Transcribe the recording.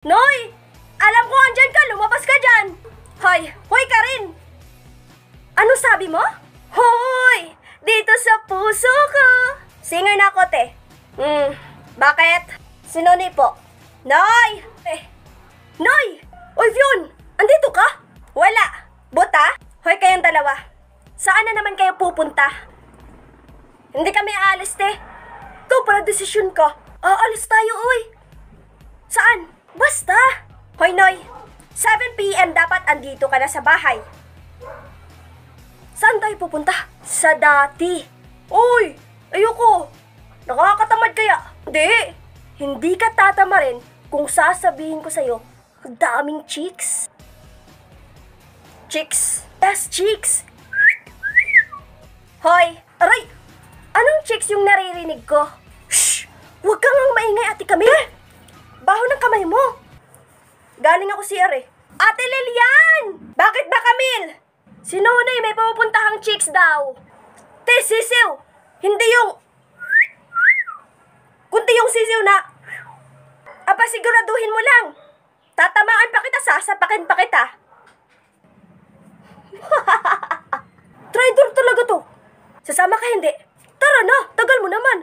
Noy! Alam ko andyan ka, lumabas ka dyan! Hoy! Hoy ka rin! Ano sabi mo? Hoy! Dito sa puso ko! Singer na ako, te. Bakit? Si Noni po. Noy! Noy! Oy, Fion! Andito ka? Wala. Buta? Hoy kayong dalawa. Saan na naman kayo pupunta? Hindi kami aalis, te. Ikaw pala desisyon ka. Aalis tayo, oy. Saan? Basta. Hoy, Noy. 7 p.m. dapat andito ka na sa bahay. Saan tayo pupunta? Sa dati. Uy! Ayoko! Nakakatamad kaya? Hindi ka tatama rin kung sasabihin ko sa'yo, daming chicks. Chicks? Yes, chicks! Hoy! Aray! Anong chicks yung naririnig ko? Shh! Huwag kang maingay, Ate Camille! Baho ng kamay mo! Galing ako CR eh. Ate Lilian! Bakit ba, Camille? Si Nonay may pupuntahang chicks daw. Te, sisiw! Hindi yung... Kundi yung sisiw na... Aba, siguraduhin mo lang. Tatamaan pa kita, sasapakin pa kita. Traitor talaga to. Sasama ka hindi? Tara na, tagal mo naman.